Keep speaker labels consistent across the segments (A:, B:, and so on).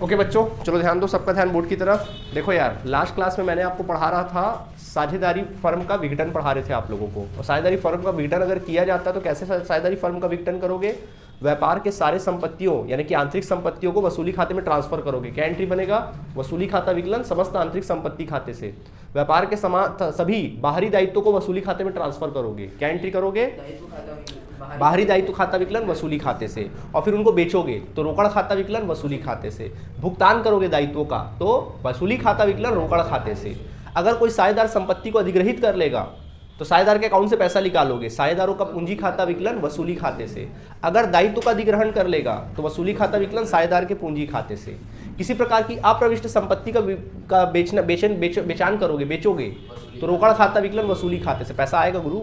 A: Okay बच्चों, चलो ध्यान दो, सबका ध्यान बोर्ड की तरफ। देखो यार, लास्ट क्लास में मैंने आपको पढ़ा रहा था साझेदारी फर्म का विघटन पढ़ा रहे थे आप लोगों को। और साझेदारी फर्म का विघटन अगर किया जाता तो कैसे साझेदारी फर्म का विघटन करोगे? व्यापार के सारे संपत्तियों यानी कि आंतरिक संपत्तियों को वसूली खाते में ट्रांसफर करोगे। क्या एंट्री बनेगा? वसूली खाता विकलन समस्त आंतरिक संपत्ति खाते से व्यापार के सभी बाहरी दायित्वों को वसूली खाते में ट्रांसफर करोगे। क्या एंट्री करोगे? बाहरी दायित्व खाता विकलन वसूली खाते से। और फिर उनको बेचोगे तो रोकड़ खाता विकलन वसूली खाते से। भुगतान करोगे दायित्वों का तो वसूली खाता विकलन रोकड़ खाते से। अगर कोई साझेदार संपत्ति को अधिग्रहित कर लेगा तो साझेदार के अकाउंट से पैसा निकालोगे। साझेदारों का पूंजी खाता विकलन वसूली खाते से। अगर दायित्व का अधिग्रहण कर लेगा तो वसूली खाता विकलन साझेदार के पूंजी खाते से। किसी प्रकार की अप्रविष्ट संपत्ति का बेचान करोगे, बेचोगे तो रोकड़ खाता विकलन वसूली खाते से। पैसा आएगा गुरु,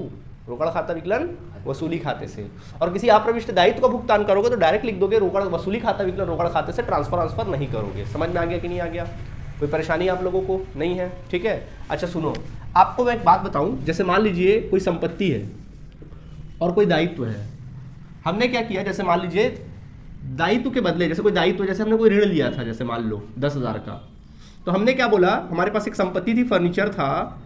A: रोकड़ खाता विकलन वसूली खाते से। और किसी अप्रविष्ट दायित्व का भुगतान करोगे तो डायरेक्ट लिख दोगे रोकड़ वसूली खाता विकलन रोकड़ खाते से। ट्रांसफर नहीं करोगे। समझ में आ गया कि नहीं आ गया? कोई परेशानी आप लोगों को नहीं है? ठीक है, अच्छा सुनो, आपको मैं एक बात बताऊं। जैसे मान लीजिए कोई संपत्ति है और कोई दायित्व है। हमने क्या किया, जैसे मान लीजिए दायित्व के बदले, जैसे कोई दायित्व, जैसे हमने कोई ऋण लिया था, जैसे मान लो 10,000 का, तो हमने क्या बोला, हमारे पास एक संपत्ति थी, फर्नीचर था।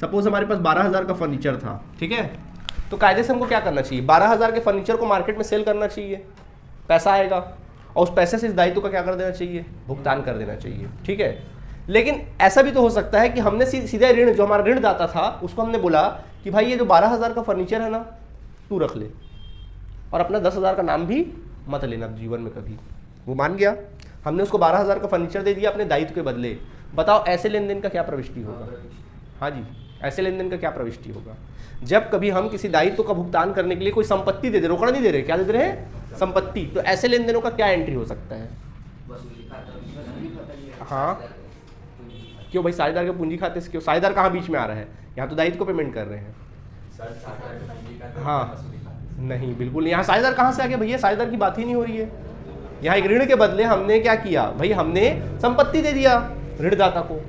A: सपोज हमारे पास 12,000 का फर्नीचर था, ठीक है। तो कायदे से हमको क्या करना चाहिए? 12,000 के फर्नीचर को मार्केट में सेल करना चाहिए, पैसा आएगा और उस पैसे से इस दायित्व का क्या कर देना चाहिए? भुगतान कर देना चाहिए, ठीक है। लेकिन ऐसा भी तो हो सकता है कि हमने सीधा ऋण, जो हमारा ऋणदाता था, उसको हमने बोला कि भाई ये जो 12,000 का फर्नीचर है ना, तू रख ले और अपना 10,000 का नाम भी मत लेना जीवन में कभी। वो मान गया, हमने उसको 12,000 का फर्नीचर दे दिया अपने दायित्व के बदले। बताओ ऐसे लेन देन का क्या प्रविष्टि होगा? हाँ जी, ऐसे लेन देन का क्या प्रविष्टि होगा? जब कभी हम किसी दायित्व का भुगतान करने के लिए कोई संपत्ति दे दे, रोकड़ा नहीं दे रहे, क्या दे रहे हैं? संपत्ति। तो ऐसे लेन देनों का क्या एंट्री हो सकता है? हाँ, क्यों भाई? साझेदार के पूंजी खाते से क्यों? साझेदार कहाँ बीच में आ रहा है? यहाँ तो दायित्व को पेमेंट कर रहे हैं। हाँ नहीं, बिल्कुल। यहाँ साझेदार कहाँ से आ गया भैया? साझेदार की बात ही नहीं हो रही है। यहाँ एक ऋण के बदले हमने क्या किया भाई? हमने संपत्ति दे दिया ऋणदाता को।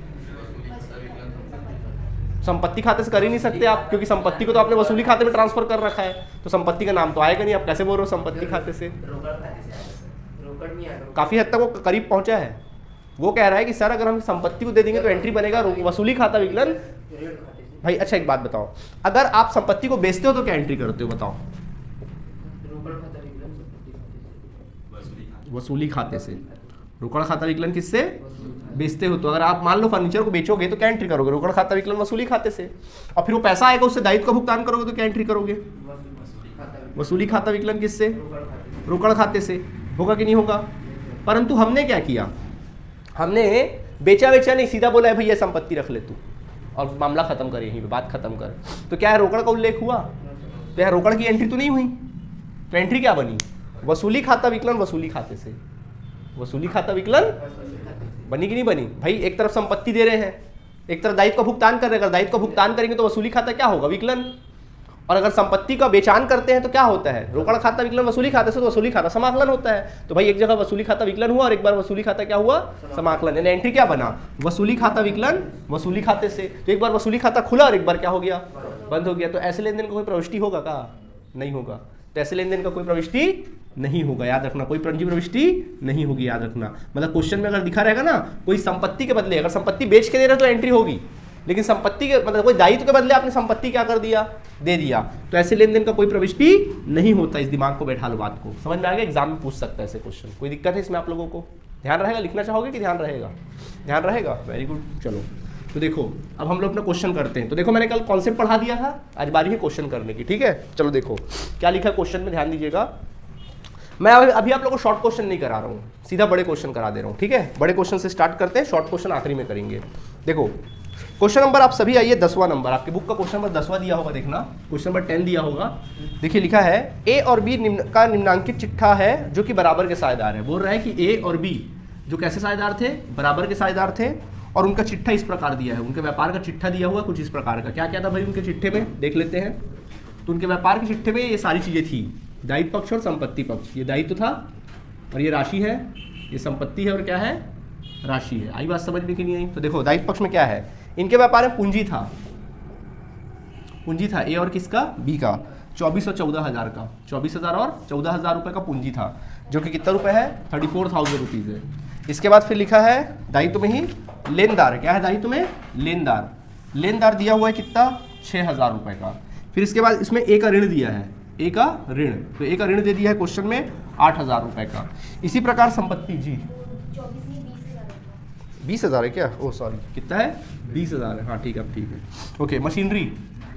A: संपत्ति खाते से कर ही नहीं सकते आप, क्योंकि संपत्ति को तो आपने वसूली खाते में ट्रांसफर कर रखा है, तो संपत्ति का नाम तो आएगा नहीं। आप कैसे बोल रहे हो संपत्ति खाते से? काफी हद तक वो करीब पहुंचा है। वो कह रहा है कि सर अगर हम संपत्ति को दे देंगे तो एंट्री बनेगा वसूली खाता विकलन। भाई अच्छा एक बात बताओ, अगर आप संपत्ति को बेचते हो तो क्या एंट्री करते हो? बताओ। वसूली खाते से। रोकड़ खाता विकलन किससे? बेचते हो तो। अगर आप मान लो फर्नीचर को बेचोगे तो क्या एंट्री करोगे? रोकड़ खाता विकलन वसूली खाते से। और फिर वो पैसा आएगा, उससे दायित्व का भुगतान करोगे तो क्या एंट्री करोगे? वसूली खाता विकलन किससे? रोकड़ खाते से। होगा कि नहीं होगा? परंतु हमने क्या किया, हमने बेचा नहीं, सीधा बोला है भैया संपत्ति रख ले तू और मामला खत्म कर, यहीं पे बात खत्म कर। तो क्या है, रोकड़ का उल्लेख हुआ? तो यहाँ रोकड़ की एंट्री तो नहीं हुई। तो एंट्री क्या बनी? वसूली खाता विकलन वसूली खाते से। वसूली खाता विकलन बनी कि नहीं बनी? भाई एक तरफ संपत्ति दे रहे हैं, एक तरफ दायित्व का भुगतान कर रहे हैं। अगर दायित्व का भुगतान करेंगे तो वसूली खाता क्या होगा? विकलन। और अगर संपत्ति का बेचान करते हैं तो क्या होता है? रोकड़ खाता विकलन वसूली खाते से, तो वसूली खाता समाकलन होता है। तो भाई एक जगह वसूली खाता विकलन हुआ और एक बार वसूली खाता क्या हुआ? समाकलन। यानी एंट्री क्या बना? वसूली खाता विकलन वसूली खाते से। तो एक बार वसूली खाता खुला और एक बार क्या हो गया? बंद हो गया। तो ऐसे लेन देन का कोई प्रविष्टि होगा का? नहीं होगा। तो ऐसे लेन देन का कोई प्रविष्टि नहीं होगा, याद रखना। कोई पंजी प्रविष्टि नहीं होगी, याद रखना। मतलब क्वेश्चन में अगर दिखा रहेगा ना, कोई संपत्ति के बदले, अगर संपत्ति बेच के दे रहे तो एंट्री होगी, लेकिन संपत्ति के मतलब कोई दायित्व के बदले आपने संपत्ति क्या कर दिया? दे दिया, तो ऐसे लेन देन का कोई प्रविष्टि नहीं होता। इस दिमाग को बैठा लो, बात को समझ में आ गया? एग्जाम में पूछ सकता है ऐसे क्वेश्चन। कोई दिक्कत है इसमें आप लोगों को? ध्यान रहेगा? लिखना चाहोगे कि ध्यान रहेगा? ध्यान रहेगा, वेरी गुड। चलो तो देखो, अब हम लोग अपना क्वेश्चन करते हैं। तो देखो मैंने कल कॉन्सेप्ट पढ़ा दिया था, आज बारी है क्वेश्चन करने की, ठीक है। चलो देखो क्या लिखा है क्वेश्चन में, ध्यान दीजिएगा। मैं अभी आप लोगों को शॉर्ट क्वेश्चन नहीं करा रहा हूँ, सीधा बड़े क्वेश्चन करा दे रहा हूँ, ठीक है। बड़े क्वेश्चन से स्टार्ट करते हैं, शॉर्ट क्वेश्चन आखिरी में करेंगे। देखो क्वेश्चन नंबर आप सभी आइए 10वां नंबर, आपकी बुक का क्वेश्चन नंबर 10वां दिया होगा, देखना क्वेश्चन नंबर 10 दिया होगा। देखिए लिखा है ए और बी का निम्नांकित चिट्ठा है जो कि बराबर के साझेदार है। बोल रहा है कि ए और बी जो कैसे साझेदार थे? बराबर के साझेदार थे। और उनका चिट्ठा इस प्रकार दिया है, उनके व्यापार का चिट्ठा दिया हुआ कुछ इस प्रकार का। क्या क्या था भाई उनके चिट्ठे में, देख लेते हैं। तो उनके व्यापार के चिट्ठे में ये सारी चीजें थी, दायित्व पक्ष और संपत्ति पक्ष। ये दायित्व था और ये राशि है, ये संपत्ति है और क्या है? राशि है। आई बात समझ में कि नहीं आई? तो देखो दायित्व पक्ष में क्या है, इनके व्यापार में पूंजी था, पूंजी था ए और किसका? बी का। 24 और 14,000 का, 24,000 और 14,000 रुपए का पूंजी था, जो कि कितना रुपए है? 34,000 रुपीज़ है। इसके बाद फिर लिखा है दायित्व में ही लेनदार। क्या है दायित्व में? लेनदार। लेनदार दिया हुआ है कितना? 6,000 रुपए का। फिर इसके बाद इसमें ए का ऋण दिया है, ए का ऋण, तो ए का ऋण दे दिया है क्वेश्चन में 8,000 रुपए का। इसी प्रकार संपत्ति जी 20,000 है क्या? ओ सॉरी, कितना है? 20,000 है। हाँ ठीक है, अब ठीक है। ओके, मशीनरी,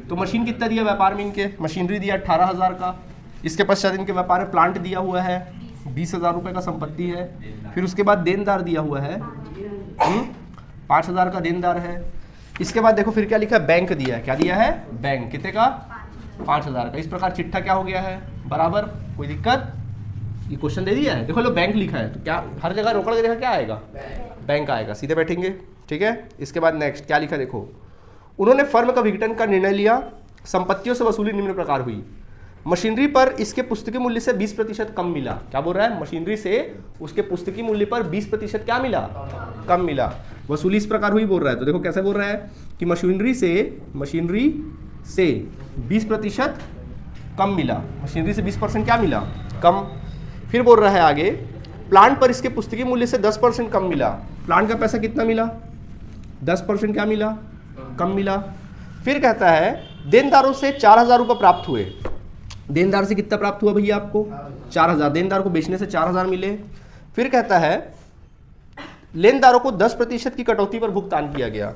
A: तो मशीन कितना दिया व्यापार में इनके? मशीनरी दिया 18,000 का। इसके पश्चात इनके व्यापार में प्लांट दिया हुआ है 20,000 रुपए का संपत्ति है। फिर उसके बाद देनदार दिया हुआ है 5,000 का देनदार है। इसके बाद देखो फिर क्या लिखा है? बैंक दिया है। क्या दिया है? बैंक। कितने का? 5,000 का। इस प्रकार चिट्ठा क्या हो गया है? बराबर। कोई दिक्कत? ये क्वेश्चन दे दिया है, देखो लो बैंक लिखा है तो क्या हर जगह रोकड़ के देखा क्या आएगा? बैंक आएगा, सीधे बैठेंगे। ठीक है, इसके बाद नेक्स्ट क्या लिखा देखो, उन्होंने फर्म का विघटन का निर्णय लिया, संपत्तियों से वसूली निम्न प्रकार हुई। मशीनरी पर इसके पुस्तकीय मूल्य से 20% कम मिला। क्या बोल रहा है? मशीनरी से उसके पुस्तकीय मूल्य पर 20% क्या मिला? कम मिला। वसूली इस प्रकार हुई बोल रहा है, तो देखो कैसे बोल रहा है कि मशीनरी से 20% कम मिला। मशीनरी से 20% क्या मिला? कम। फिर बोल रहा है आगे, प्लांट पर इसके पुस्तकीय मूल्य से 10% कम मिला। प्लांट का पैसा कितना मिला? 10% क्या मिला? कम मिला। फिर कहता है देनदारों से 4,000 रुपये प्राप्त हुए। देनदार से कितना प्राप्त हुआ भैया आपको? 4,000। देनदार को बेचने से 4,000 मिले। फिर कहता है लेनदारों को 10% की कटौती पर भुगतान किया गया।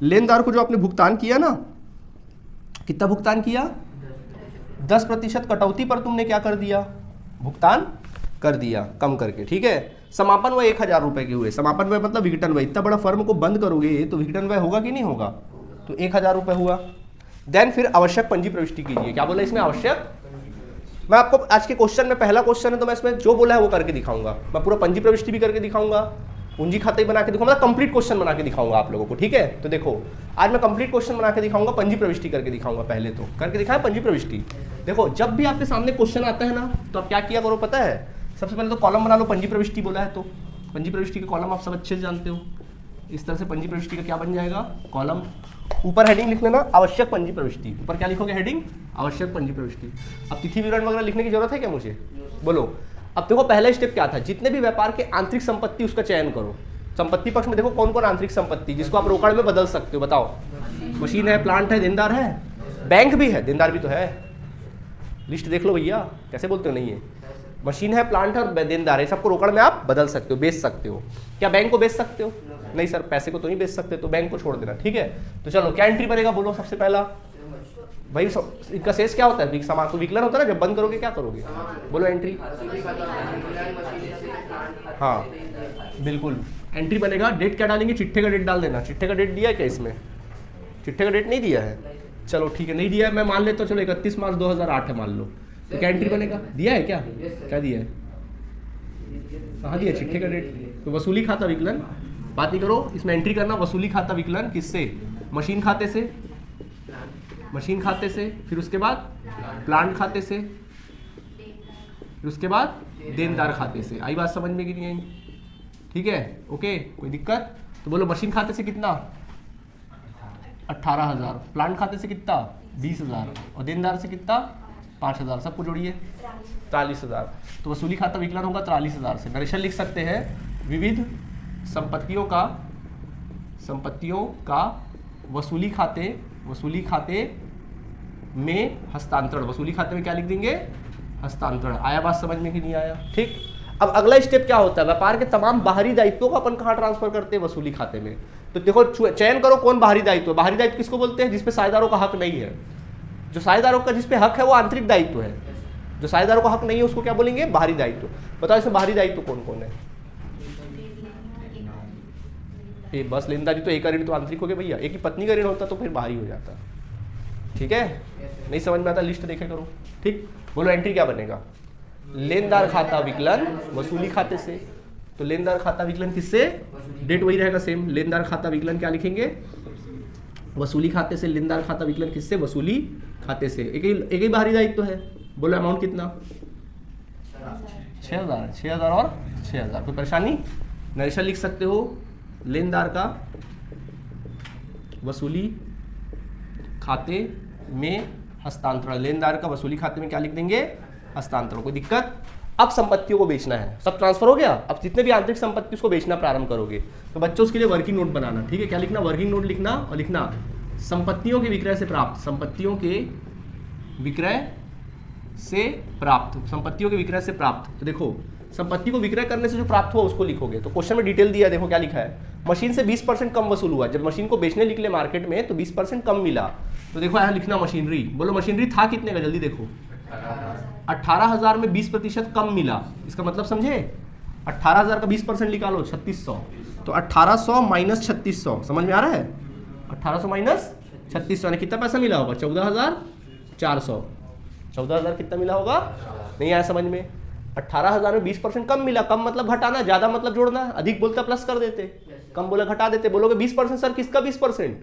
A: लेनदार को जो आपने भुगतान किया ना, कितना भुगतान किया? 10% कटौती पर तुमने क्या कर दिया? भुगतान कर दिया, कम करके। ठीक है, समापन व्यय 1,000 रुपए के हुए। समापन व्यय मतलब विघटन व्यय। इतना बड़ा फर्म को बंद करोगे तो विघटन व्यय होगा कि नहीं होगा? तो 1,000 रुपए हुआ। देन फिर आवश्यक पंजी प्रविष्टि कीजिए। क्या बोला इसमें? आवश्यक। मैं आपको आज के क्वेश्चन में पहला क्वेश्चन है तो मैं इसमें जो बोला है वो करके दिखाऊंगा। मैं पूरा पंजी प्रविष्टि भी करके दिखाऊंगा, पूंजी खाता ही बना के दिखाऊंगा, कंप्लीट क्वेश्चन बना के दिखाऊंगा आप लोगों को। ठीक है, तो देखो आज मैं कंप्लीट क्वेश्चन बना के दिखाऊंगा, पंजी प्रविष्टि करके दिखाऊंगा। पहले तो करके दिखाया पंजी प्रविष्टि। देखो जब भी आपके सामने क्वेश्चन आता है ना तो आप क्या किया करो पता है? सबसे पहले तो कॉलम बना लो। पंजी प्रविष्टि बोला है तो पंजी प्रविष्टि के कॉलम आप सब अच्छे से जानते हो। इस तरह से पंजी प्रविष्टि का क्या बन जाएगा? कॉलम। ऊपर हेडिंग लिख लेना आवश्यक पंजी प्रविष्टि। ऊपर क्या लिखोगे? हेडिंग आवश्यक पंजी प्रविष्टि। अब तिथि विवरण वगैरह लिखने की जरूरत है क्या मुझे? बोलो। अब देखो पहला स्टेप क्या था? जितने भी व्यापार के आंतरिक संपत्ति उसका चयन करो। संपत्ति पक्ष में देखो कौन कौन आंतरिक संपत्ति जिसको आप रोकड़ में बदल सकते हो, बताओ। मशीन है, प्लांट है, देनदार है, बैंक भी है, देनदार भी तो है। लिस्ट देख लो भैया, कैसे बोलते हो नहीं है? मशीन है, प्लांट है और देनदार है, सबको रोकड़ में आप बदल सकते हो, बेच सकते हो। क्या बैंक को बेच सकते हो? नहीं सर, पैसे को तो नहीं बेच सकते, तो बैंक को छोड़ देना। ठीक है, तो चलो क्या एंट्री बनेगा बोलो सबसे पहला भाई। इनका शेष क्या होता है? सामान को विकलन होता है ना, जब बंद करोगे क्या करोगे? बोलो एंट्री। हाँ बिल्कुल, एंट्री बनेगा। डेट क्या डालेंगे? चिट्ठे का डेट डाल देना। चिट्ठे का डेट दिया है क्या इसमें? चिट्ठे का डेट नहीं दिया है, चलो ठीक है, नहीं दिया है, मैं मान लेता हूँ। चलो 31 मार्च 2008 है मान लो, तो क्या एंट्री बनेगा? दिया है क्या? क्या दिया है? कहाँ दिया चिट्ठे का डेट? तो वसूली खाता विकलन, बात नहीं करो, इसमें एंट्री करना वसूली खाता विकलन किससे? मशीन खाते से, मशीन खाते से, फिर उसके बाद प्लांट खाते से, फिर उसके बाद देनदार खाते से। आई बात समझ में कि नहीं आई? ठीक है, ओके, कोई दिक्कत? तो बोलो मशीन खाते से कितना? 18,000। प्लांट खाते से कितना? 20,000। और देनदार से कितना? 5,000। सबको जोड़िए 43,000। तो वसूली खाता विकलन होगा 43,000 से। नरेशन लिख सकते हैं विविध संपत्तियों का वसूली खाते में हस्तांतरण। वसूली खाते में क्या लिख देंगे? हस्तांतरण। आया बात समझ में कि नहीं आया? ठीक। अब अगला स्टेप क्या होता है? व्यापार के तमाम बाहरी दायित्वों को अपन कहाँ ट्रांसफर करते हैं? वसूली खाते में। तो देखो चयन करो कौन बाहरी दायित्व है। बाहरी दायित्व किसको बोलते हैं? जिसपे साझेदारों का हक नहीं है। जो साझेदारों का जिसपे हक है वो आंतरिक दायित्व है, जो साझेदारों का हक नहीं है उसको क्या बोलेंगे? बाहरी दायित्व। बताओ इसमें बाहरी दायित्व कौन कौन है? बस लेनदारी तो एक का ऋण तो आंतरिक हो गया भैया, एक ही पत्नी का ऋण होता तो फिर बाहरी हो जाता। ठीक है, नहीं समझ में आता लिस्ट देखे करो। ठीक, बोलो एंट्री क्या बनेगा? लेनदार खाता विकलन वसूली खाते से। तो लेनदार खाता विकलन किससे? डेट वही रहेगा सेम। लेनदार खाता विकलन क्या लिखेंगे? वसूली खाते से। लेनदार खाता विकलन किससे? वसूली खाते से। एक ही बाहरी दायित्व है। बोलो अमाउंट कितना? 6,000। 6,000 और 6,000। कोई परेशानी? नरेशन लिख सकते हो लेनदार का वसूली खाते में हस्तांतरण। लेनदार का वसूली खाते में क्या लिख देंगे? हस्तांतरण। कोई दिक्कत? अब संपत्तियों को बेचना है, सब ट्रांसफर हो गया, अब जितने भी आंतरिक संपत्ति उसको बेचना प्रारंभ करोगे। तो बच्चों उसके लिए वर्किंग नोट बनाना, ठीक है। क्या लिखना? वर्किंग नोट लिखना और लिखना संपत्तियों के विक्रय से प्राप्त, संपत्तियों के विक्रय से प्राप्त, संपत्तियों के विक्रय से प्राप्त। तो देखो संपत्ति को विक्रय करने से जो प्राप्त हुआ उसको लिखोगे। तो क्वेश्चन में डिटेल दिया, देखो क्या लिखा है, मशीन से 20% कम वसूल हुआ। जब मशीन को बेचने निकले मार्केट में तो 20% कम मिला। तो देखो यहाँ लिखना मशीनरी, बोलो मशीनरी था कितने का, जल्दी देखो 18,000 में 20% कम मिला। इसका मतलब समझे, 18,000 का 20% निकालो 3600, तो 1800 माइनस 3600, समझ में आ रहा है? 1800 माइनस 3600 यानी कितना पैसा मिला होगा? 14,400। 14,000 कितना मिला होगा? नहीं आया समझ में? 18,000 में 20% कम मिला। कम मतलब घटाना, ज्यादा मतलब जोड़ना, अधिक बोलता प्लस कर देते, कम बोला घटा देते। बोलोगे 20% सर किसका 20%?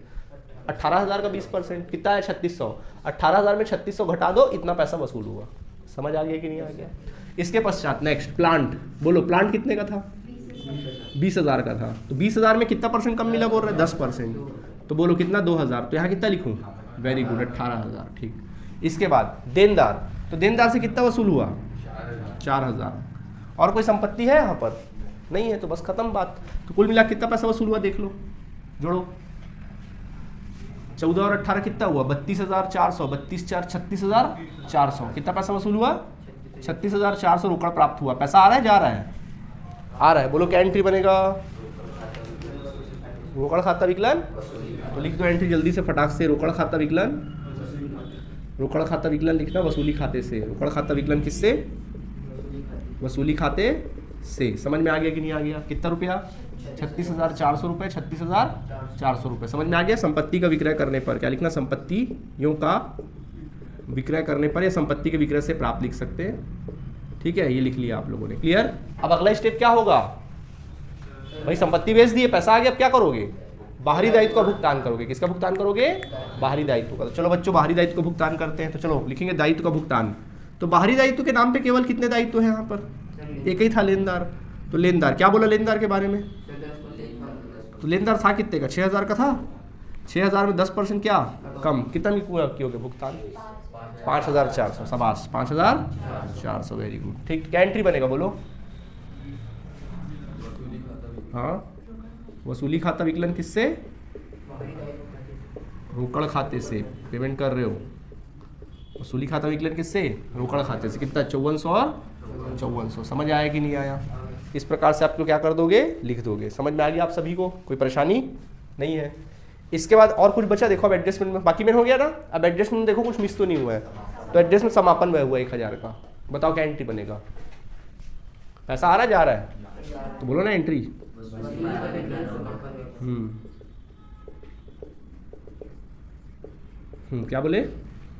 A: 18,000 का 20% कितना है? 3600। 18,000 में 3600 घटा दो, इतना पैसा वसूल हुआ। समझ आ गया कि नहीं आ गया? इसके पश्चात नेक्स्ट प्लांट, बोलो प्लांट कितने का था? 20,000 का था। तो 20,000 में कितना परसेंट कम मिला बोल रहे? 10%। तो बोलो कितना? 2,000। तो यहाँ कितना लिखूँ? वेरी गुड, 18,000, ठीक। इसके बाद देनदार, तो देनदार से कितना वसूल हुआ? 4,000। और कोई संपत्ति है यहाँ पर? नहीं है, तो बस खत्म बात। तो कुल मिला कितना पैसा वसूल हुआ देख लो, जोड़ो। 14 और 18 कितना हुआ? 32,400, 32 4 36,400। कितना पैसा वसूल हुआ? 36,400 रोकड़ प्राप्त हुआ। पैसा आ रहा है, जा रहा है? आ रहा है। बोलो क्या एंट्री बनेगा? रोकड़ खाता विकलन। तो लिख दो एंट्री जल्दी से फटाक से, रोकड़ खाता विकलन। रोकड़ खाता विकलन लिखना वसूली खाते से। रोकड़ खाता विकलन किससे? वसूली खाते से। समझ में आ गया कि नहीं आ गया? कितना रुपया? 36,400 रुपये, 36,400 रुपये। समझ में आ गया? संपत्ति का विक्रय करने पर क्या लिखना? संपत्तियों का विक्रय करने पर या संपत्ति के विक्रय से प्राप्त लिख सकते हैं, ठीक है। ये लिख लिया आप लोगों ने, क्लियर। अब अगला स्टेप क्या होगा भाई? संपत्ति बेच दी है, पैसा आ गया, अब क्या करोगे? बाहरी दायित्व का भुगतान करोगे। किसका भुगतान करोगे? बाहरी दायित्व का। तो चलो बच्चों बाहरी दायित्व का भुगतान करते हैं। तो चलो लिखेंगे दायित्व का भुगतान। तो बाहरी दायित्व के नाम पे केवल कितने दायित्व हैं यहाँ पर? एक ही था, लेनदार। तो लेनदार क्या बोला लेनदार के बारे में? तो लेनदार था कितने का? 6,000 का था। 6,000 में 10% क्या कम, कितना कियोगे भुगतान? 5,400। शाबाश, 5,400, वेरी गुड, ठीक। क्या एंट्री बनेगा बोलो? हाँ, वसूली खाता विकलन किससे? रोकड़ खाते से। पेमेंट कर रहे हो, वसूली खाता विकलन किससे? रोकड़ खाते से। कितना? 5400 और 5400। समझ आया कि नहीं आया? इस प्रकार से आप लोग क्या कर दोगे? लिख दोगे। समझ में आ गया आप सभी को? कोई परेशानी नहीं है? इसके बाद और कुछ बचा? देखो अब एडजस्टमेंट में बाकी में हो गया ना। अब एडजस्टमेंट में देखो कुछ मिस तो नहीं हुआ है। तो एडजस्टमेंट समापन में हुआ 1,000 का। बताओ क्या एंट्री बनेगा? पैसा आ रहा जा रहा है? तो बोलो ना एंट्री। क्या बोले?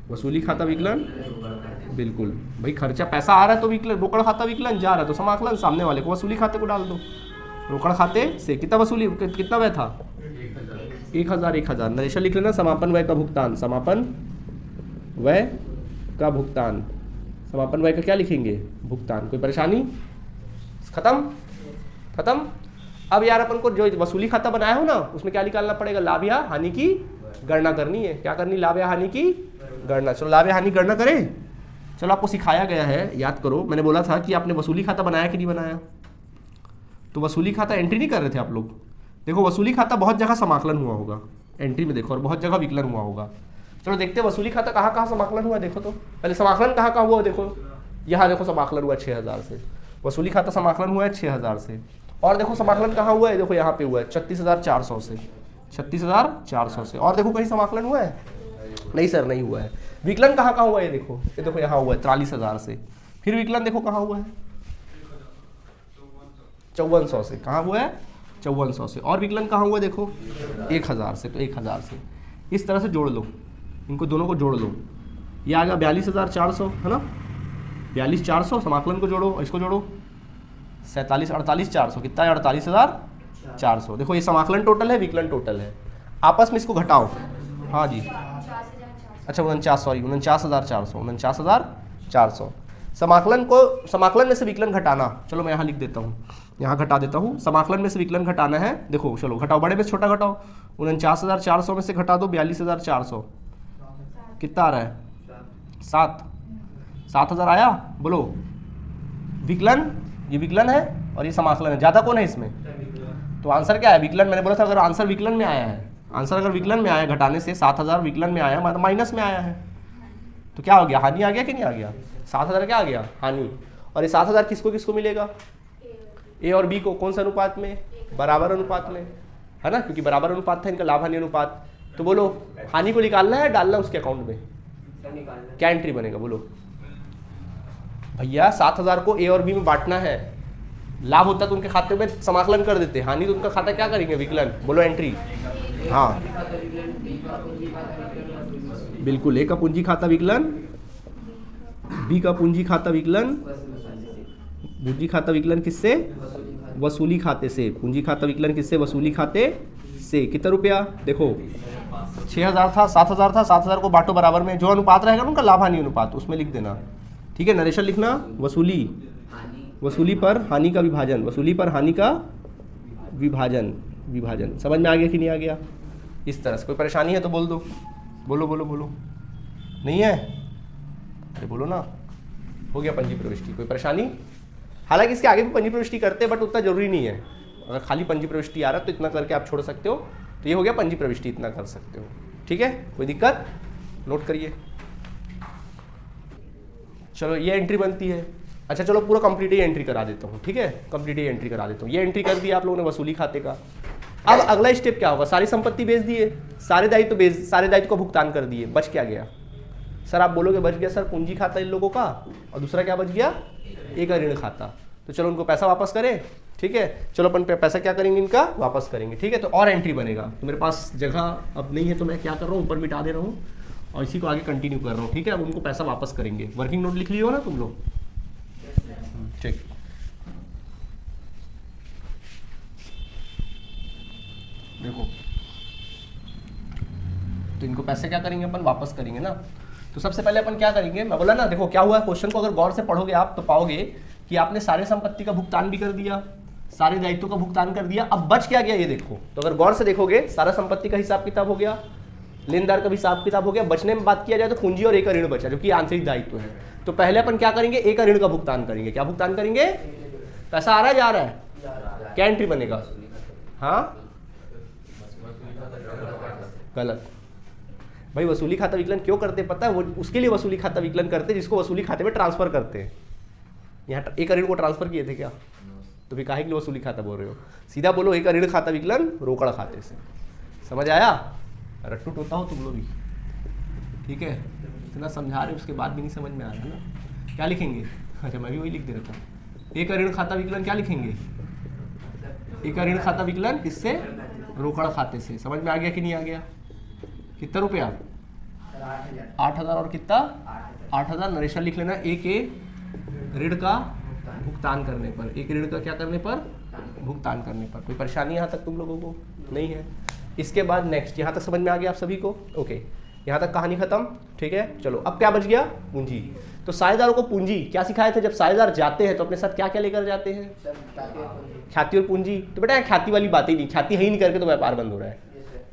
A: वसूली खाता विकलन। बिल्कुल भाई, खर्चा पैसा आ रहा है तो विकलन, रोकड़ खाता विकलन जा रहा है तो समाकलन सामने वाले को वसूली खाते को डाल दो। रोकड़ खाते से कितना वसूली, कितना व्यय था? 1,000। 1,000 नरेशन लिख लेना। समापन व्यय का भुगतान, समापन व्यय का भुगतान। समापन व्यय का क्या लिखेंगे? भुगतान। कोई परेशानी? खत्म? खत्म। अब यार अपन को जो वसूली खाता बनाया हो ना, उसमें क्या निकालना पड़ेगा? लाभ या हानि की गणना करनी है। क्या करनी? लाभ या हानि की गणना। चलो लाभ या हानि गणना करें। चलो आपको सिखाया गया है, याद करो। मैंने बोला था कि आपने वसूली खाता बनाया कि नहीं बनाया? तो वसूली खाता एंट्री नहीं कर रहे थे आप लोग? देखो वसूली खाता बहुत जगह समाकलन हुआ होगा एंट्री में, देखो, और बहुत जगह विकलन हुआ होगा। चलो देखते हैं वसूली खाता कहाँ कहाँ समाकलन हुआ। देखो तो पहले समाकलन कहाँ कहाँ हुआ, देखो यहाँ देखो समाकलन हुआ 6,000 से। वसूली खाता समाकलन हुआ है 6,000 से। और देखो समाकलन कहाँ हुआ है? देखो यहाँ पे हुआ है 36,400 से। 36,400 से। और देखो कहीं समाकलन हुआ है? नहीं सर, नहीं हुआ है। विकलन कहाँ कहाँ हुआ है? देखो ये देखो यहाँ हुआ है 43,000 से। फिर विकलन देखो कहाँ हुआ है? 5400 से। कहाँ हुआ है? 5400 से। और विकलन कहाँ हुआ? देखो 1,000 से। तो 1,000 से इस तरह से जोड़ लो, इनको दोनों को जोड़ लो। ये आ गया 42,400, है ना? 42,400 समाकलन को जोड़ो, इसको जोड़ो 48,400। कितना है? 48,400। देखो ये समाकलन टोटल है, विकलन टोटल है। आपस में इसको घटाओ। हाँ जी, अच्छा 49,400। 49,400। समाकलन में से विकलन घटाना। चलो मैं यहाँ लिख देता हूँ, यहाँ घटा देता हूँ। समाकलन में से विकलन घटाना है। देखो चलो घटाओ, बड़े में छोटा घटाओ। 49,400 में से घटा दो 42,400। कितना आ रहा है? 7,000 आया? बोलो विकलन, ये विकलन है और ये समाकलन है, ज़्यादा कौन है इसमें? तो आंसर क्या है? विकलन। मैंने बोला था अगर आंसर विकलन में आया है, आंसर अगर विकलन में आया घटाने से 7000 विकलन में आया मतलब माइनस में आया है, तो क्या हो गया? हानि आ गया कि नहीं आ गया? 7000 क्या आ गया? हानि। और ये 7000 किसको किसको मिलेगा? ए और बी को। कौन से अनुपात में? बराबर अनुपात में, है ना, क्योंकि बराबर अनुपात था इनका, लाभ हानि अनुपात। तो बोलो हानि को निकालना है डालना उसके अकाउंट में? क्या एंट्री बनेगा बोलो भैया? 7000 को ए और बी में बांटना है, लाभ होता तो उनके खाते में समाकलन कर देते, हानि तो उनका खाता क्या करेंगे? विकलन। बोलो एंट्री। हाँ बिल्कुल, ए का पूंजी खाता विकलन, बी का पूंजी खाता विकलन, पूंजी खाता विकलन किससे? वसूली खाते से। पूंजी खाता विकलन किससे? वसूली खाते से। कितना रुपया? देखो 6000 था, 7000 था, 7000 को बांटो बराबर में, जो अनुपात रहेगा उनका लाभ हानि अनुपात उसमें लिख देना, ठीक है। नरेशन लिखना, वसूली, वसूली पर हानि का विभाजन, वसूली पर हानि का विभाजन, विभाजन। समझ में आ गया कि नहीं आ गया? इस तरह से। कोई परेशानी है तो बोल दो, बोलो बोलो बोलो। नहीं है? अरे बोलो ना। हो गया पंजी प्रविष्टि। कोई परेशानी? हालांकि इसके आगे भी पंजी प्रविष्टि करते हैं बट उतना जरूरी नहीं है। अगर खाली पंजी प्रविष्टि आ रहा है तो इतना करके आप छोड़ सकते हो। तो ये हो गया पंजी प्रविष्टि, इतना कर सकते हो, ठीक है। कोई दिक्कत? नोट करिए। चलो ये एंट्री बनती है। अच्छा चलो पूरा कंप्लीट ही एंट्री करा देता हूँ, ठीक है। कंप्लीट ही एंट्री करा देता हूँ। ये एंट्री कर दिया आप लोगों ने वसूली खाते का। अब अगला स्टेप क्या होगा? सारी संपत्ति बेच दिए, सारे दायित्व का भुगतान कर दिए, बच क्या गया? सर आप बोलोगे बच गया सर पूंजी खाता इन लोगों का, और दूसरा क्या बच गया? एक ऋण खाता। तो चलो उनको पैसा वापस करें, ठीक है। चलो अपन पैसा क्या करेंगे? इनका वापस करेंगे, ठीक है। तो और एंट्री बनेगा। तो मेरे पास जगह अब नहीं है तो मैं क्या कर रहा हूँ, ऊपर मिटा दे रहा हूँ और इसी को आगे कंटिन्यू कर रहा हूँ, ठीक है। अब उनको पैसा वापस करेंगे। वर्किंग नोट लिख लियो ना तुम लोग, ठीक। देखो तो इनको पैसे क्या करेंगे अपन? वापस करेंगे ना। तो सबसे पहले अपन क्या करेंगे? मैं बोला ना, देखो क्या हुआ है, क्वेश्चन को अगर गौर से पढ़ोगे आप तो पाओगे कि आपने सारे संपत्ति का भुगतान भी कर दिया, सारे दायित्वों का भुगतान कर दिया, अब बच क्या गया ये देखो। तो अगर गौर से देखोगे सारा संपत्ति का हिसाब किताब हो गया, लेनदार का भी हिसाब किताब हो गया, बचने में बात किया जाए तो पूंजी और एक ऋण बचा जो कि आंतरिक दायित्व है। तो पहले अपन क्या करेंगे? एक ऋण का भुगतान करेंगे। क्या भुगतान करेंगे? पैसा आ रहा है जा रहा है? क्या एंट्री बनेगा? हाँ गलत भाई। वसूली खाता विकलन क्यों करते पता है? वो उसके लिए वसूली खाता विकलन करते जिसको वसूली खाते में ट्रांसफर करते हैं। यहाँ एक ऋण को ट्रांसफर किए थे क्या? तो भी काहे के लिए वसूली खाता बोल रहे हो? सीधा बोलो एक ऋण खाता विकलन रोकड़ खाते से। समझ आया? रट्टू टोता हो तुम लोग भी, ठीक है। इतना समझा रहे उसके बाद भी नहीं समझ में आ रहा ना। क्या लिखेंगे? अच्छा मैं भी वही लिख दे रहा था। एक ऋण खाता विकलन क्या लिखेंगे? एक ऋण खाता विकलन किससे? रोकड़ खाते से। समझ में आ गया कि नहीं आ गया? कितना रुपया? 8000 और कितना? 8000। नरेशन लिख लेना। एक ऋण का भुगतान करने पर, एक ऋण का क्या करने पर? भुगतान करने पर। कोई परेशानी यहाँ तक तुम लोगों को नहीं है? इसके बाद नेक्स्ट, यहाँ तक समझ में आ गया आप सभी को? ओके, यहाँ तक कहानी खत्म, ठीक है। चलो अब क्या बच गया? पूंजी। तो साझेदारों को पूंजी क्या सिखाए थे? जब साझेदार जाते हैं तो अपने साथ क्या क्या लेकर जाते हैं? ख्याति और पूंजी। तो बेटा ख्याति वाली बात ही नहीं, ख्याति है ही नहीं करके तो व्यापार बंद हो रहा है,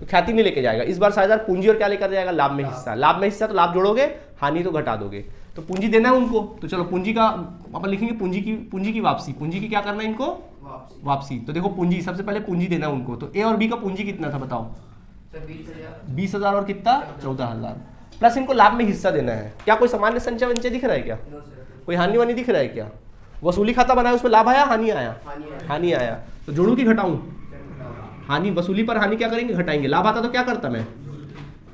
A: तो ख्याति नहीं लेके जाएगा। इस बार साझेदार पूंजी और क्या लेकर जाएगा? लाभ में हिस्सा। लाभ में हिस्सा तो लाभ जोड़ोगे, हानि तो घटा दोगे, तो पूंजी देना है उनको। तो चलो पूंजी का अपन लिखेंगे पूंजी की वापसी। पूंजी की क्या करना है इनको? वापसी। तो देखो पूंजी, सबसे पहले पूंजी देना उनको। तो ए और बी का पूंजी कितना था बताओ? 20,000 और कितना? 14,000। प्लस इनको लाभ में हिस्सा देना है। क्या कोई सामान्य संचय वंचय दिख रहा है क्या? कोई हानि वानी दिख रहा है क्या? वसूली खाता बनाया उसमें लाभ आया, हानि आया? हानि आया। तो जोड़ू की घटाऊं? हानि। वसूली पर हानि क्या करेंगे? घटाएंगे। लाभ आता तो क्या करता मैं?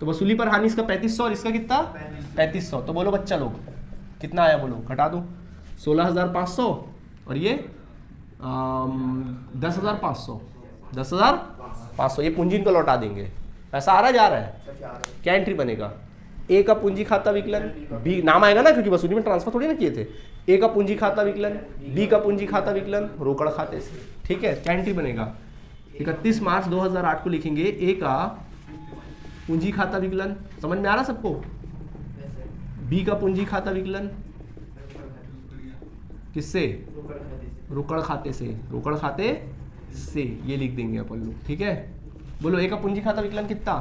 A: तो वसूली पर हानि इसका 3500 और इसका कितना? 3500। तो बोलो बच्चा लोग कितना आया? बोलो घटा दो। 16,500 और ये 10,500। 10,500 ये पूंजी इनको लौटा देंगे। पैसा आ रहा जा रहा है? क्या एंट्री बनेगा? ए का पूंजी खाता विकलन, बी नाम आएगा ना क्योंकि वसूली में ट्रांसफर थोड़ी ना किए थे। ए का पूंजी खाता विकलन, बी का पूंजी खाता विकलन रोकड़ खाते से, ठीक है। क्या एंट्री बनेगा? 31 मार्च 2008 को लिखेंगे ए का पूंजी खाता विकलन। समझ में आ रहा सबको? बी का पूंजी खाता विकलन किससे? रोकड़ खाते से। रोकड़ खाते से ये लिख देंगे अपन लोग, ठीक है। बोलो ए का पूंजी खाता विकलन कितना?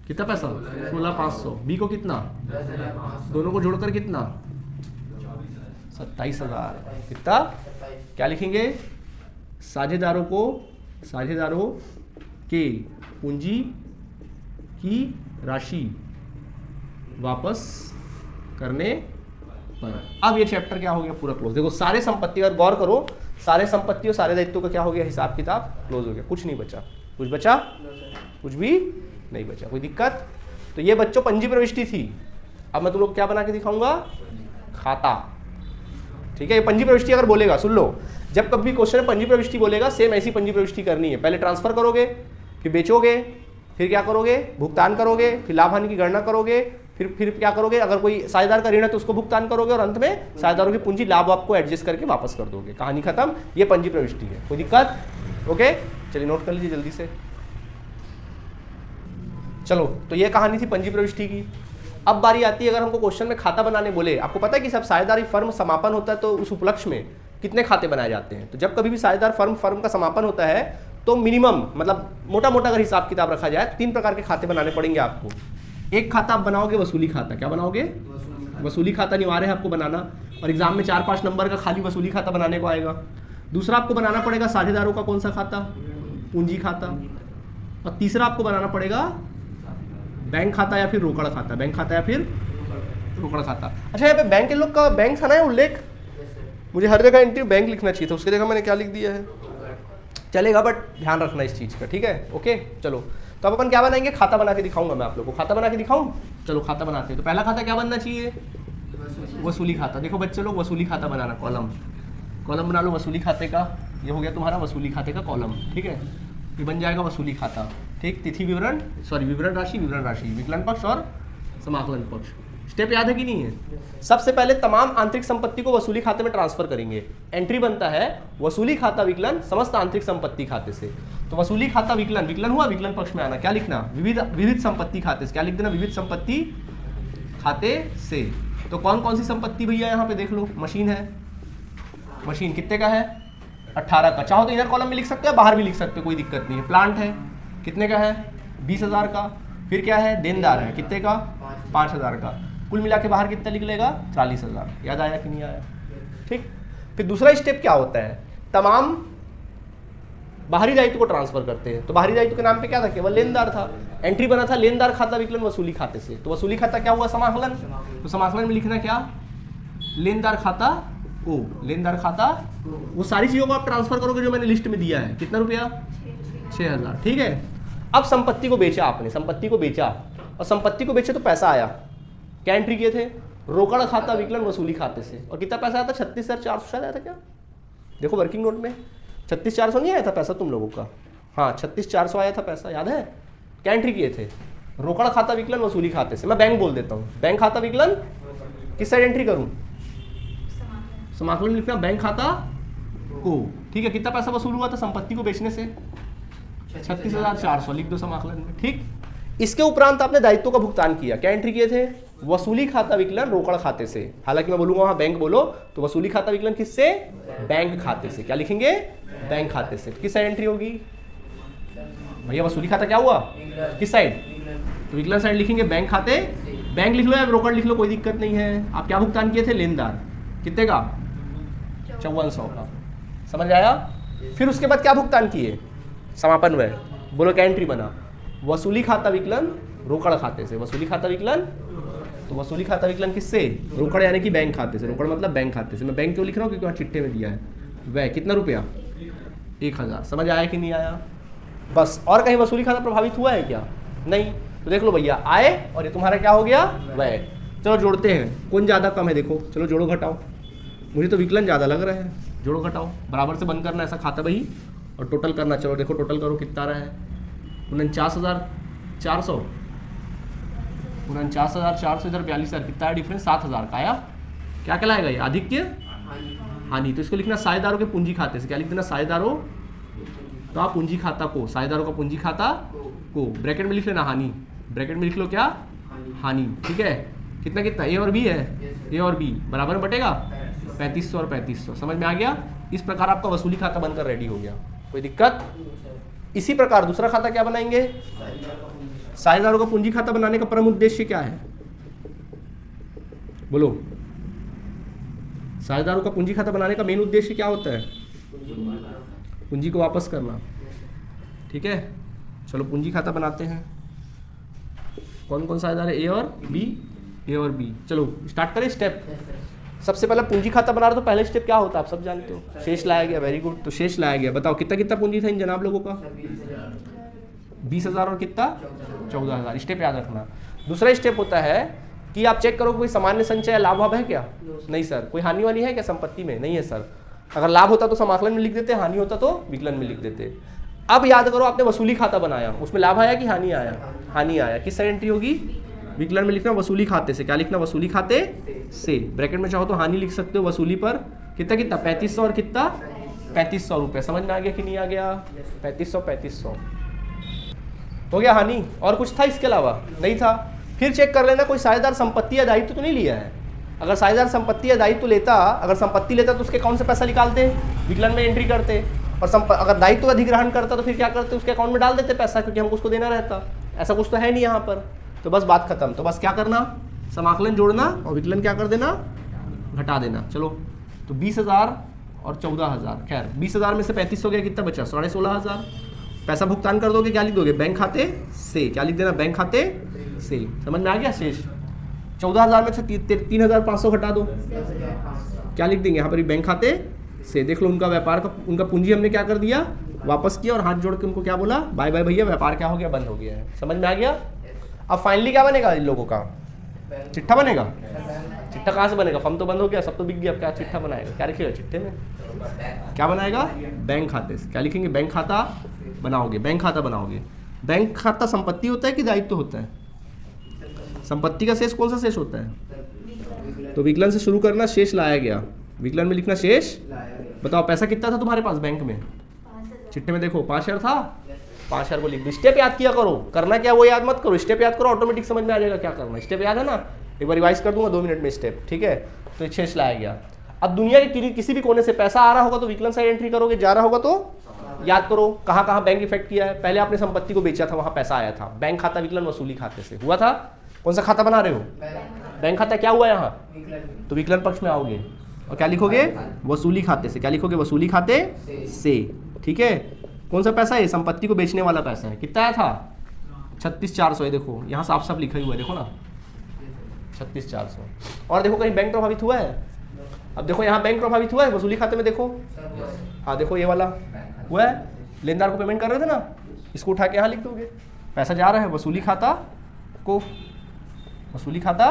A: कितना पैसा? 16,500। बी को कितना? दोनों को जोड़कर कितना? 27,000। कितना? क्या लिखेंगे? साझेदारों के पूंजी की राशि वापस करने पर। अब ये चैप्टर क्या हो गया? पूरा क्लोज। देखो सारे संपत्ति, अगर गौर करो, सारे संपत्ति और सारे दायित्वों का क्या हो गया? हिसाब किताब क्लोज हो गया, कुछ नहीं बचा। कुछ बचा? कुछ भी नहीं बचा। कोई दिक्कत? तो ये बच्चों पंजी प्रविष्टि थी। अब मैं तुम लोग क्या बना के दिखाऊंगा? खाता। ठीक है, ये पंजी प्रविष्टि अगर बोलेगा, सुन लो, जब कभी क्वेश्चन में पंजी प्रविष्टि बोलेगा, सेम ऐसी पंजी प्रविष्टि करनी है। पहले ट्रांसफर करोगे, फिर बेचोगे, फिर क्या करोगे? भुगतान करोगे, फिर लाभ हानि की गणना करोगे, फिर क्या करोगे? अगर कोई साझेदार का ऋण है तो उसको भुगतान करोगे, और अंत में साझेदारों की पूंजी लाभ आपको एडजस्ट करके वापस कर दोगे। कहानी खत्म। ये पंजी प्रविष्टि है। कोई दिक्कत? ओके, चलिए नोट कर लीजिए जल्दी से। चलो, तो ये कहानी थी पंजी प्रविष्टि की। अब बारी आती है, अगर हमको क्वेश्चन में खाता बनाने बोले, आपको पता है कि सब साझेदारी फर्म समापन होता है तो उस उपलक्ष्य में कितने खाते बनाए जाते हैं? तो जब कभी भी साझेदार फर्म का समापन होता है तो मिनिमम, मतलब मोटा मोटा अगर हिसाब किताब रखा जाए, 3 प्रकार के खाते बनाने पड़ेंगे आपको। एक खाता आप बनाओगे वसूली खाता। क्या बनाओगे? वसूली खाता अनिवार्य है आपको बनाना, और एग्जाम में 4-5 नंबर का खाली वसूली खाता बनाने को आएगा। दूसरा आपको बनाना पड़ेगा साझेदारों का कौन सा खाता? पूंजी खाता। और तीसरा आपको बनाना पड़ेगा बैंक खाता या फिर रोकड़ खाता। बैंक खाता या फिर रोकड़ खाता। अच्छा, यहाँ पे बैंक के लोग का बैंक था ना उल्लेख, मुझे हर जगह एंट्री बैंक लिखना चाहिए था, उसकी जगह मैंने क्या लिख दिया है? चलेगा, बट ध्यान रखना इस चीज़ का। ठीक है, ओके। चलो, तो अब अपन क्या बनाएंगे? खाता बना के दिखाऊंगा मैं आप लोगों को। खाता बना के दिखाऊं? चलो खाता बनाते हैं। तो पहला खाता क्या बनना चाहिए? वसूली खाता। देखो बच्चे लोग, वसूली खाता बनाना, कॉलम बना लो वसूली खाते का। ये हो गया तुम्हारा वसूली खाते का कॉलम। ठीक है, ये बन जाएगा वसूली खाता। ठीक, तिथि विवरण, विवरण राशि, विकलन पक्ष और समाकलन पक्ष। स्टेप याद है कि नहीं है? सबसे पहले तमाम आंतरिक संपत्ति को वसूली खाते में ट्रांसफर करेंगे। एंट्री बनता है वसूली खाता विकलन समस्त आंतरिक संपत्ति खाते से। तो वसूली खाता विकलन हुआ, विकलन पक्ष में आना क्या लिखना? विविध संपत्ति खाते से। क्या लिख देना? विविध संपत्ति खाते से। तो कौन कौन सी संपत्ति भैया यहाँ पे देख लो। मशीन है, मशीन कितने का है? 18 का। चाहो तो इधर कॉलम में लिख सकते हो, बाहर भी लिख सकते हो, कोई दिक्कत नहीं है। प्लांट है, कितने का है? 20,000 का। फिर क्या है? देनदार है, कितने का? 5,000 का। कुल मिला के बाहर कितना निकलेगा? 40,000। याद आया कि नहीं आया? ठीक। फिर दूसरा स्टेप क्या होता है? तमाम बाहरी दायित्व को ट्रांसफर करते हैं। तो बाहरी दायित्व के नाम पे क्या था? केवल लेनदार था। एंट्री बना था लेनदार खाता विकलन वसूली खाते से। तो वसूली खाता क्या हुआ? समाकलन। तो समाकलन में लिखना क्या? लेनदार खाता ओ, लेनदार खाता वो सारी चीजों को आप ट्रांसफर करोगे जो मैंने लिस्ट में दिया है। कितना रुपया? 6,000। ठीक है। अब संपत्ति को बेचा आपने, संपत्ति को बेचा, और संपत्ति को बेचे तो पैसा आया। क्या एंट्री किए थे? रोकड़ खाता विकलन वसूली खाते से। और कितना पैसा आया था? 36,400 शायद आया था। क्या देखो वर्किंग नोट में 36,400 नहीं आया था पैसा तुम लोगों का? हाँ, 36,400 आया था पैसा, याद है? क्या एंट्री किए थे? रोकड़ खाता विकलन वसूली खाते से। मैं बैंक बोल देता हूँ। बैंक खाता विकलन किस साइड एंट्री करूँ? समाकलन में लिखना बैंक खाता को। ठीक है, कितना पैसा वसूल हुआ था संपत्ति को बेचने से? 36,400 लिख दो समाकलन में। ठीक। इसके उपरांत आपने दायित्व का भुगतान किया। क्या एंट्री किए थे? वसूली खाता विकलन रोकड़ खाते से। हालांकि मैं बोलूंगा वहां बैंक बोलो, तो वसूली खाता विकलन किससे? बैंक खाते से। क्या लिखेंगे? बैंक खाते से। किस साइड एंट्री होगी भैया? वसूली खाता क्या हुआ? किस साइड? तो विकलन साइड लिखेंगे बैंक खाते। बैंक लिख लो या रोकड़ लिख लो, कोई दिक्कत नहीं है। आप क्या भुगतान किए थे? लेनदार। कितने का? 5400 का। समझ आया? फिर उसके बाद क्या भुगतान किए? समापन में बोलो क्या एंट्री बना? वसूली खाता विकलन रोकड़ खाते से। वसूली खाता विकलन, तो वसूली खाता विकलन किससे? रोकड़ यानी कि बैंक खाते से। रोकड़ मतलब बैंक खाते से। मैं बैंक क्यों लिख रहा हूँ? क्योंकि वहाँ चिट्ठे में दिया है। वह कितना रुपया? 1,000। समझ आया कि नहीं आया? बस। और कहीं वसूली खाता प्रभावित हुआ है क्या? नहीं। तो देख लो भैया, आए और ये तुम्हारा क्या हो गया? वह। चलो जोड़ते हैं, कौन ज़्यादा कम है देखो। चलो जोड़ो घटाओ। मुझे तो विकलन ज़्यादा लग रहा है। जोड़ो घटाओ, बराबर से बंद करना ऐसा खाता भाई, और टोटल करना। चलो देखो टोटल करो कितना आ रहा है? 49,400। 49,400 इधर 42,000। कितना है डिफरेंस? 7,000 का आया। क्या कहलाएगा ये? आधिक्य हानि। तो इसको लिखना साझेदारों के पूंजी खाते से। क्या लिख देना? साझेदारों का पूंजी खाता को। साझेदारों का पूंजी खाता को ब्रैकेट में लिख लेना हानि। ब्रैकेट में लिख लो क्या? हानि। ठीक है। कितना कितना? ए और बी है। ए और बी बराबर में बटेगा 3500 और 3500। समझ में आ गया? इस प्रकार आपका वसूली खाता बनकर रेडी हो गया। कोई दिक्कत? इसी प्रकार दूसरा खाता क्या बनाएंगे? साझेदारों का पूंजी खाता बनाने का परम उद्देश्य क्या है? बोलो। साझेदारों का पूंजी खाता बनाने का मेन उद्देश्य क्या होता है? पूंजी को वापस करना। ठीक है, चलो पूंजी खाता बनाते हैं। कौन कौन साझेदार है? ए और बी, ए और बी। चलो स्टार्ट करें स्टेप। सबसे पहले पूंजी खाता बना रहे तो पहले स्टेप क्या होता है आप सब जानते हो? शेष लाया गया। वेरी गुड, तो शेष लाया गया। बताओ कितना कितना पूंजी था इन जनाब लोगों का? 20,000 और कितना? 14,000। स्टेप याद रखना। दूसरा स्टेप होता है कि आप चेक करो कोई सामान्य संचय लाभ वाभ है क्या? नहीं सर। कोई हानि वानी है क्या संपत्ति में? नहीं है सर। अगर लाभ होता तो समाकलन में लिख देते, हानि होता तो विकलन में लिख देते। अब याद करो आपने वसूली खाता बनाया, उसमें लाभ आया कि हानि आया? हानि आया। किस साइड एंट्री होगी? विकलन में लिखना वसूली खाते से। क्या लिखना? वसूली खाते से। ब्रैकेट में चाहो तो हानि लिख सकते हो। वसूली पर कितना कितना? 3500 और कितना? 3500 रुपये। समझ में आ गया कि नहीं आ गया? 3500 हो गया हानि। और कुछ था इसके अलावा? नहीं था। फिर चेक कर लेना कोई साझेदार संपत्ति या दायित्व तो नहीं लिया है। अगर साझेदार संपत्ति या दायित्व लेता, अगर संपत्ति लेता तो उसके अकाउंट से पैसा निकालते, विकलन में एंट्री करते। और अगर दायित्व का अधिग्रहण करता तो फिर क्या करते? उसके अकाउंट में डाल देते पैसा, क्योंकि हमको उसको देना रहता। ऐसा कुछ तो है नहीं यहाँ पर। तो बस बात खत्म। तो बस क्या करना? समाकलन जोड़ना और विकलन क्या कर देना? घटा देना। चलो तो 20,000 और 14,000। खैर 20,000 में से 3500 गया, कितना बचा? 16,500। पैसा भुगतान कर दोगे, क्या लिख दोगे? बैंक खाते से। क्या लिख देना? बैंक खाते से। समझ में आ गया? शेष 14,000 में से 3,500 घटा दो, क्या लिख देंगे यहाँ पर? बैंक खाते से। देख लो उनका व्यापार का, उनका पूंजी हमने क्या कर दिया? वापस किया। और हाथ जोड़ के उनको क्या बोला? बाय बाय भैया, व्यापार क्या हो गया? बंद हो गया है। समझ में आ गया? अब फाइनली क्या बनेगा इन लोगों का? चिट्ठा बनेगा। चिट्ठा कहाँ से बनेगा? फर्म तो बंद हो गया, सब तो बिक गया। अब क्या चिट्ठा बनाएगा? क्या लिखेगा चिट्ठे में? क्या बनाएगा? बैंक खाते से। क्या लिखेंगे? बैंक खाता बनाओगे। बैंक खाता बनाओगे। बैंक खाता संपत्ति होता है कि दायित्व होता है? संपत्ति का शेष कौन सा शेष होता है? तो विकलन से शुरू करना, शेष लाया गया। विकलन में लिखना शेष। बताओ पैसा कितना था तुम्हारे पास बैंक में? चिट्ठे में देखो 5,000 था। 5,000 को लिख दो। स्टेप याद किया करो। करना क्या वो याद मत करो, स्टेप याद करो, ऑटोमेटिक समझ में आ जाएगा क्या करना। स्टेप याद है ना? एक बार रिवाइज कर दूंगा 2 मिनट में स्टेप। ठीक है, तो शेष लाया गया। अब दुनिया के किसी भी कोने से पैसा आ रहा होगा तो विकलन साइड एंट्री करोगे, जा रहा होगा तो याद करो कहाँ कहाँ बैंक इफेक्ट किया है। पहले आपने संपत्ति को बेचा था, वहां पैसा आया था। बैंक खाता विकलन वसूली खाते से हुआ था। कौन सा खाता बना रहे हो? बैंक खाता। क्या हुआ यहाँ? तो विकलन पक्ष में आओगे और क्या लिखोगे? वसूली खाते से। क्या लिखोगे? वसूली खाते से। ठीक है, कौन सा पैसा है? संपत्ति को बेचने वाला पैसा है। कितना आया था? 36,400 है। देखो यहाँ साफ साफ लिखा हुआ है, देखो ना 36,400। और देखो कहीं बैंक प्रभावित हुआ है? अब देखो यहाँ बैंक प्रभावित हुआ है वसूली खाते में। देखो हाँ, देखो ये वाला हुआ है। लेनदार को पेमेंट कर रहे थे ना, इसको उठा के यहाँ लिख दोगे। पैसा जा रहा है वसूली खाता को, वसूली खाता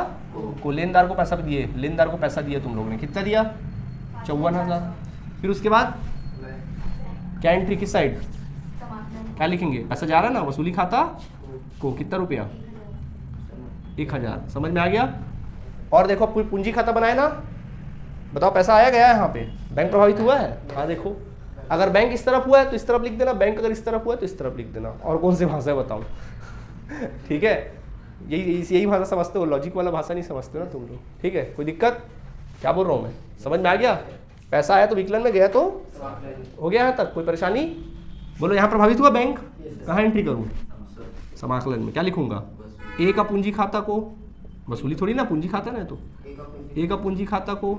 A: को लेनदार को पैसा दिए। लेनदार को पैसा दिया तुम लोगों ने, कितना दिया? 54,000। फिर उसके बाद क्या एंट्री? किस साइड? क्या लिखेंगे? पैसा जा रहा है ना वसूली खाता को, कितना रुपया? 1,000। समझ में आ गया? और देखो पूंजी खाता बनाया ना, बताओ पैसा आया गया है यहाँ पे? बैंक प्रभावित हुआ है? हाँ देखो, अगर बैंक इस तरफ हुआ है तो इस तरफ लिख देना, बैंक अगर इस तरफ हुआ है तो इस तरफ लिख देना। और कौन सी भाषा है बताओ? ठीक है, यही भाषा समझते हो, लॉजिक वाला भाषा नहीं समझते हो ना तुम लोग। ठीक है, कोई दिक्कत? क्या बोल रहा हूँ मैं? समझ में आ गया? पैसा आया तो विकलन में गया तो हो गया यहाँ तक। कोई परेशानी? बोलो यहाँ प्रभावित हुआ बैंक, कहाँ एंट्री करूँ? समाकलन में। क्या लिखूंगा? ए का पूंजी खाता को, वसूली थोड़ी ना, पूंजी खाता ना, तो ए का पूंजी खाता को,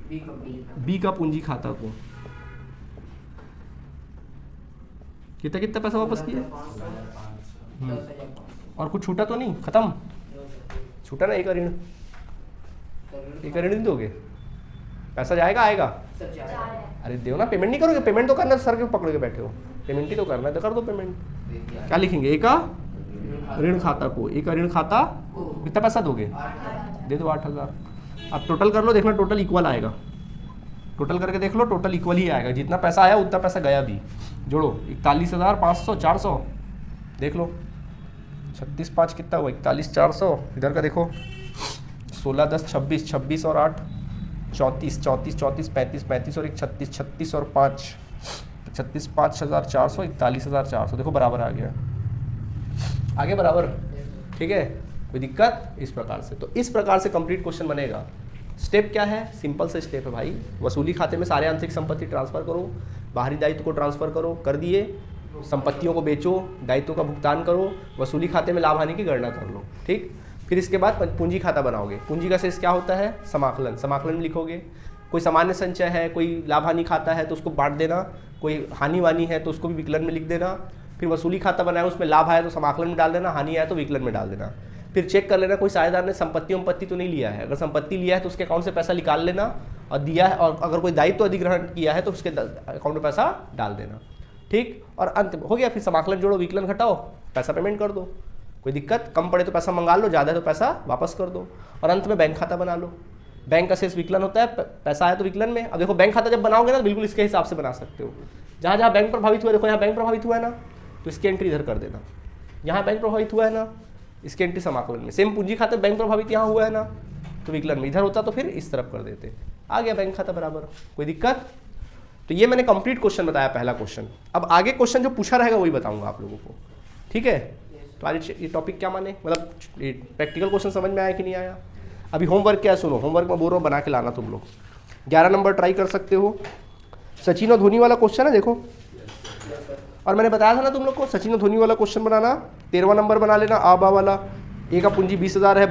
A: बी का पूंजी खाता को। कितना कितना पैसा वापस किया? और कुछ छूटा तो नहीं? खत्म? छूटा ना? एक ऋण, एक ऋण दोगे, पैसा जाएगा आएगा? अरे दो ना, पेमेंट नहीं करोगे? पेमेंट तो करना, सर के पकड़ के बैठे हो, पेमेंट ही तो करना है, तो कर दो पेमेंट। क्या लिखेंगे? एक का ऋण खाता को, एक का ऋण खाता। कितना पैसा दोगे? दे दो 8,000। अब टोटल कर लो, देखना टोटल इक्वल आएगा। टोटल करके देख लो, टोटल इक्वल ही आएगा। जितना पैसा आया उतना पैसा गया भी। जोड़ो 41,500, 400 देख लो। 36,500 कितना हुआ? 41,400। इधर का देखो 16, 10, 26, 26 और 8 34, 34, 34, 35, 35 और 1 36, 36 और 5 36, 5,400, 41,400। देखो बराबर आ गया, आगे बराबर। ठीक है, कोई दिक्कत? इस प्रकार से। तो इस प्रकार से कंप्लीट क्वेश्चन बनेगा। स्टेप क्या है? सिंपल से स्टेप है भाई। वसूली खाते में सारे आंतरिक संपत्ति ट्रांसफर करो, बाहरी दायित्व को ट्रांसफर करो, कर दिए। संपत्तियों को बेचो, दायित्व का भुगतान करो, वसूली खाते में लाभ हानि की गणना कर लो। ठीक, फिर इसके बाद पूंजी खाता बनाओगे। पूंजी का शेष क्या होता है? समाकलन। समाकलन में लिखोगे कोई सामान्य संचय है, कोई लाभ हानि खाता है तो उसको बांट देना, कोई हानि वानी है तो उसको भी विकलन में लिख देना। फिर वसूली खाता बनाया, उसमें लाभ आया तो समाकलन में डाल देना, हानि आया तो विकलन में डाल देना। फिर चेक कर लेना कोई साझेदार ने संपत्ति तो नहीं लिया है, अगर संपत्ति लिया है तो उसके अकाउंट से पैसा निकाल लेना और दिया है, और अगर कोई दायित्व अधिग्रहण किया है तो उसके अकाउंट में पैसा डाल देना। ठीक, और अंत हो गया। फिर समाकलन जोड़ो, विकलन घटाओ, पैसा पेमेंट कर दो। कोई दिक्कत, कम पड़े तो पैसा मंगा लो, ज़्यादा है तो पैसा वापस कर दो। और अंत में बैंक खाता बना लो। बैंक का शेष विकलन होता है, पैसा आया तो विकलन में। अब देखो बैंक खाता जब बनाओगे ना तो बिल्कुल इसके हिसाब से बना सकते हो। जहाँ जहाँ बैंक प्रभावित हुआ है, देखो यहाँ बैंक प्रभावित हुआ है ना तो इसकी एंट्री इधर कर देना। यहाँ बैंक प्रभावित हुआ है ना, इसकी एंट्री समाकलन में। सेम पूंजी खाते बैंक प्रभावित यहाँ हुआ है ना तो विकलन में, इधर होता तो फिर इस तरफ कर देते। आ गया बैंक खाता बराबर। कोई दिक्कत? तो ये मैंने कंप्लीट क्वेश्चन बताया, पहला क्वेश्चन। अब आगे क्वेश्चन जो पूछा रहेगा वही बताऊंगा आप लोगों को, ठीक है। तो आज ये टॉपिक क्या माने, मतलब प्रैक्टिकल क्वेश्चन समझ में आया कि नहीं आया। अभी होमवर्क क्या है सुनो, होमवर्क में बोल रहा हूँ बना के लाना तुम लोग। 11 नंबर ट्राई कर सकते हो। सचिन और धोनी वाला क्वेश्चन है देखो, और मैंने बताया था ना तुम लोग को सचिन और धोनी वाला क्वेश्चन बनाना। 13वां नंबर बना लेना, आ बा वाला। ए का पूंजी 20,000 है,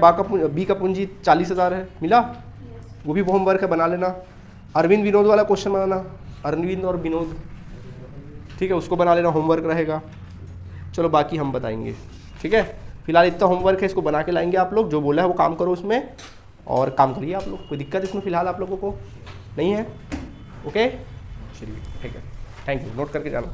A: बी का पूंजी 40,000 है, मिला। वो भी होमवर्क है, बना लेना। अरविंद विनोद वाला क्वेश्चन बनाना, अरविंद और विनोद, ठीक है, उसको बना लेना, होमवर्क रहेगा। चलो बाकी हम बताएंगे, ठीक है। फिलहाल इतना होमवर्क है, इसको बना के लाएंगे आप लोग। जो बोला है वो काम करो उसमें, और काम करिए आप लोग। कोई दिक्कत इसमें फिलहाल आप लोगों को नहीं है? ओके, चलिए ठीक है, थैंक यू। नोट करके जाना।